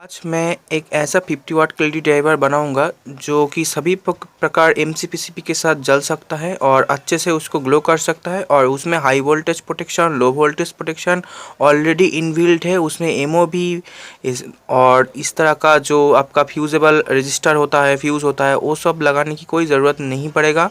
आज मैं एक ऐसा 50 वाट का एलईडी ड्राइवर बनाऊंगा जो कि सभी प्रकार एमसीपीसीबी के साथ जल सकता है और अच्छे से उसको ग्लो कर सकता है। और उसमें high voltage protection, low voltage protection already inbuilt है। उसमें एमओ भी और इस तरह का जो आपका फ्यूजेबल रजिस्टर होता है, फ्यूज़ होता है, वो सब लगाने की कोई ज़रूरत नहीं पड़ेगा।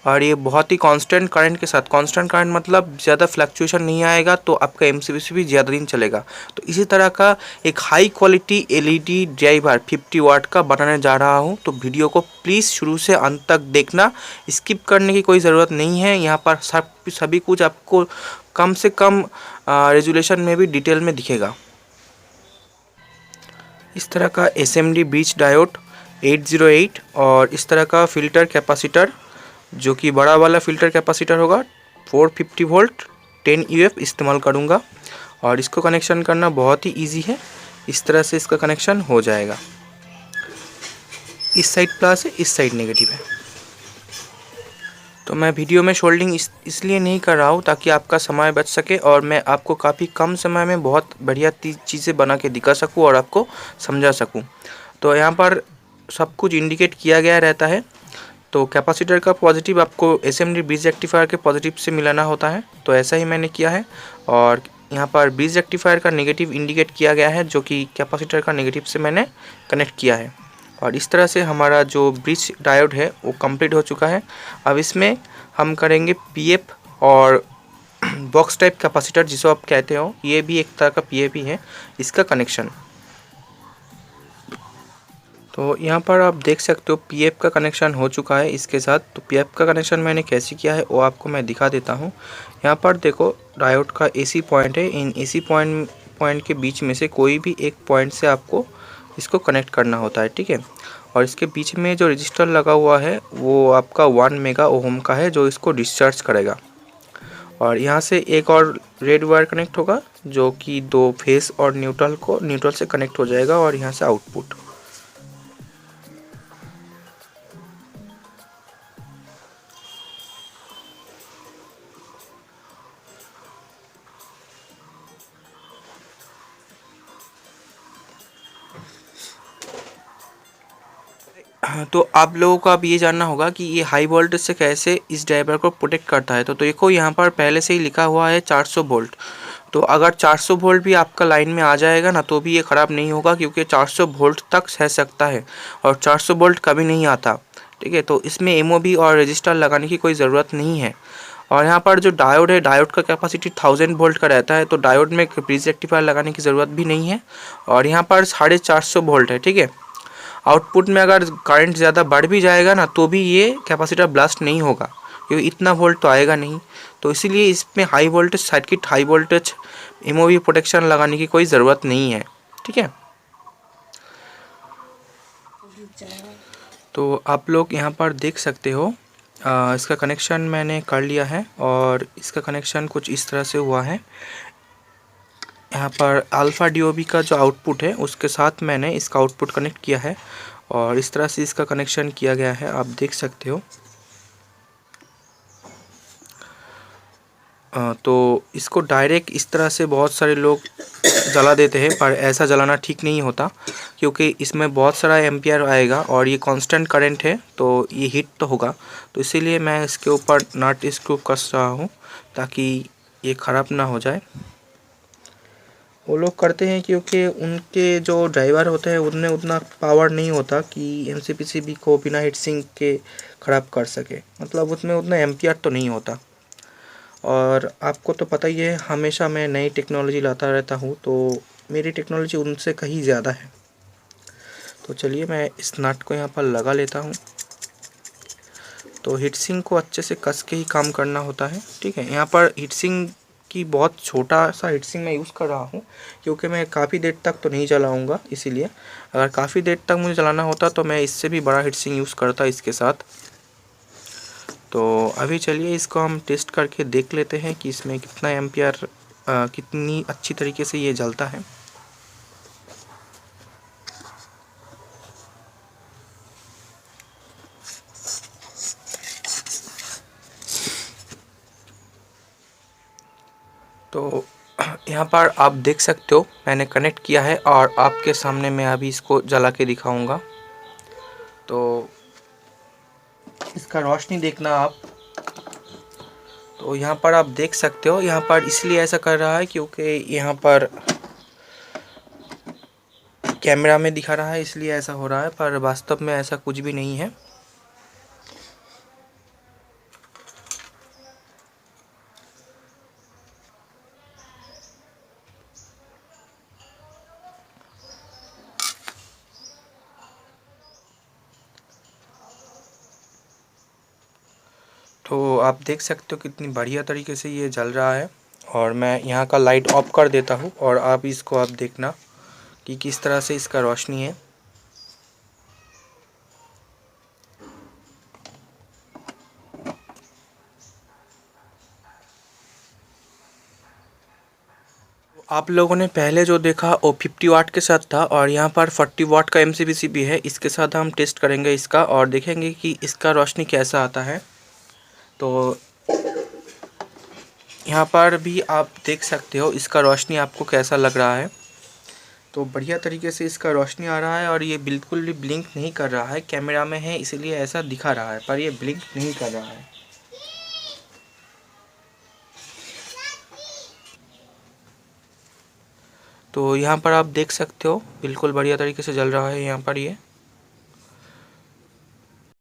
और ये बहुत ही कांस्टेंट करंट के साथ, कांस्टेंट करंट मतलब ज़्यादा फ्लक्चुएशन नहीं आएगा, तो आपका एमसीपीसीबी ज़्यादा दिन चलेगा। तो इसी तरह का एक हाई क्वालिटी एलईडी ड्राइवर 50 वाट का बनाने जा रहा हूं। तो वीडियो को प्लीज़ शुरू से अंत तक देखना, स्किप करने की कोई ज़रूरत नहीं है। यहाँ पर सभी कुछ आपको कम से कम रेजोल्यूशन में भी डिटेल में दिखेगा। इस तरह का एसएमडी ब्रिज डायोड 808 और इस तरह का फ़िल्टर कैपेसिटर, जो कि बड़ा वाला फ़िल्टर कैपेसिटर होगा, 450 वोल्ट 10 यूएफ इस्तेमाल करूँगा। और इसको कनेक्शन करना बहुत ही इजी है। इस तरह से इसका कनेक्शन हो जाएगा। इस साइड प्लस है, इस साइड नेगेटिव है। तो मैं वीडियो में सोल्डिंग इसलिए नहीं कर रहा हूँ ताकि आपका समय बच सके और मैं आपको काफ़ी कम समय में बहुत बढ़िया चीज़ें बना के दिखा सकूँ और आपको समझा सकूँ। तो यहाँ पर सब कुछ इंडिकेट किया गया रहता है। तो कैपेसिटर का पॉजिटिव आपको एसएमडी ब्रिज रेक्टिफायर के पॉजिटिव से मिलाना होता है, तो ऐसा ही मैंने किया है। और यहाँ पर ब्रिज रेक्टिफायर का नेगेटिव इंडिकेट किया गया है, जो कि कैपेसिटर का नेगेटिव से मैंने कनेक्ट किया है। और इस तरह से हमारा जो ब्रिज डायोड है वो कंप्लीट हो चुका है। अब इसमें हम करेंगे पीएफ और बॉक्स टाइप कैपेसिटर जिसको आप कहते हो, ये भी एक तरह का पीएफ ही है, इसका कनेक्शन। तो यहाँ पर आप देख सकते हो पीएफ का कनेक्शन हो चुका है इसके साथ। तो पीएफ का कनेक्शन मैंने कैसे किया है वो आपको मैं दिखा देता हूँ। यहाँ पर देखो डायोड का एसी पॉइंट है। इन एसी पॉइंट के बीच में से कोई भी एक पॉइंट से आपको इसको कनेक्ट करना होता है, ठीक है। और इसके बीच में जो रजिस्टर लगा हुआ है वो आपका 1 मेगा ओम का है, जो इसको डिस्चार्ज करेगा। और यहाँ से एक और रेड वायर कनेक्ट होगा, जो कि दो फेस और न्यूट्रल से कनेक्ट हो जाएगा। और यहाँ से आउटपुट। तो आप लोगों को अब ये जानना होगा कि ये हाई वोल्टेज से कैसे इस ड्राइवर को प्रोटेक्ट करता है। तो देखो यहाँ पर पहले से ही लिखा हुआ है 400 वोल्ट। तो अगर 400 वोल्ट भी आपका लाइन में आ जाएगा ना, तो भी ये ख़राब नहीं होगा, क्योंकि 400 वोल्ट तक सह सकता है और 400 वोल्ट कभी नहीं आता, ठीक है। तो इसमें एमओबी और रजिस्टर लगाने की कोई ज़रूरत नहीं है। और यहाँ पर जो डायोड है, डायोड का कैपेसिटी 1000 वोल्ट का रहता है, तो डायोड में ब्रिज रेक्टिफायर लगाने की ज़रूरत भी नहीं है। और यहाँ पर 450 वोल्ट है, ठीक है। आउटपुट में अगर करंट ज़्यादा बढ़ भी जाएगा ना, तो भी ये कैपेसिटर ब्लास्ट नहीं होगा, क्योंकि इतना वोल्ट तो आएगा नहीं। तो इसीलिए इसमें high voltage circuit, high voltage MOV protection लगाने की कोई ज़रूरत नहीं है, ठीक है। तो आप लोग यहाँ पर देख सकते हो, इसका कनेक्शन मैंने कर लिया है और इसका कनेक्शन कुछ इस तरह से हुआ है। यहाँ पर अल्फ़ा डीओबी का जो आउटपुट है उसके साथ मैंने इसका आउटपुट कनेक्ट किया है और इस तरह से इसका कनेक्शन किया गया है, आप देख सकते हो। तो इसको डायरेक्ट इस तरह से बहुत सारे लोग जला देते हैं, पर ऐसा जलाना ठीक नहीं होता, क्योंकि इसमें बहुत सारा एम्पियर आएगा और ये कांस्टेंट करंट है, तो ये हीट तो होगा। तो इसीलिए मैं इसके ऊपर नट स्क्रू कस रहा हूँ ताकि ये ख़राब ना हो जाए। वो लोग करते हैं क्योंकि उनके जो ड्राइवर होते हैं उनमें उतना पावर नहीं होता कि एमसीपीसीबी को बिना हीट सिंक के ख़राब कर सके, मतलब उसमें उतना एम्पियर तो नहीं होता। और आपको तो पता ही है, हमेशा मैं नई टेक्नोलॉजी लाता रहता हूँ, तो मेरी टेक्नोलॉजी उनसे कहीं ज़्यादा है। तो चलिए मैं इस नट को यहाँ पर लगा लेता हूँ। तो हीट सिंक को अच्छे से कस के ही काम करना होता है, ठीक है। यहाँ पर हीट सिंक की बहुत छोटा सा हीट सिंक मैं यूज़ कर रहा हूँ, क्योंकि मैं काफ़ी देर तक तो नहीं चलाऊँगा। इसीलिए अगर काफ़ी देर तक मुझे चलाना होता तो मैं इससे भी बड़ा हीट सिंक यूज़ करता इसके साथ। तो अभी चलिए इसको हम टेस्ट करके देख लेते हैं कि इसमें कितना एम्पियर, कितनी अच्छी तरीके से ये जलता है। तो यहाँ पर आप देख सकते हो मैंने कनेक्ट किया है और आपके सामने मैं अभी इसको जला के दिखाऊंगा। तो इसका रोशनी देखना आप। तो यहाँ पर आप देख सकते हो, यहाँ पर इसलिए ऐसा कर रहा है क्योंकि यहाँ पर कैमरा में दिखा रहा है इसलिए ऐसा हो रहा है, पर वास्तव में ऐसा कुछ भी नहीं है। तो आप देख सकते हो कितनी बढ़िया तरीके से ये जल रहा है। और मैं यहाँ का लाइट ऑफ कर देता हूँ और आप इसको आप देखना कि किस तरह से इसका रोशनी है। आप लोगों ने पहले जो देखा वो 50 वाट के साथ था और यहाँ पर 40 वाट का MCBC भी है। इसके साथ हम टेस्ट करेंगे इसका और देखेंगे कि इसका रोशनी कैसा आता है। तो यहाँ पर भी आप देख सकते हो इसका रोशनी आपको कैसा लग रहा है। तो बढ़िया तरीके से इसका रोशनी आ रहा है और ये बिल्कुल भी ब्लिंक नहीं कर रहा है। कैमरा में है इसलिए ऐसा दिखा रहा है, पर ये ब्लिंक नहीं कर रहा है। तो यहाँ पर आप देख सकते हो बिल्कुल बढ़िया तरीके से जल रहा है यहाँ पर ये।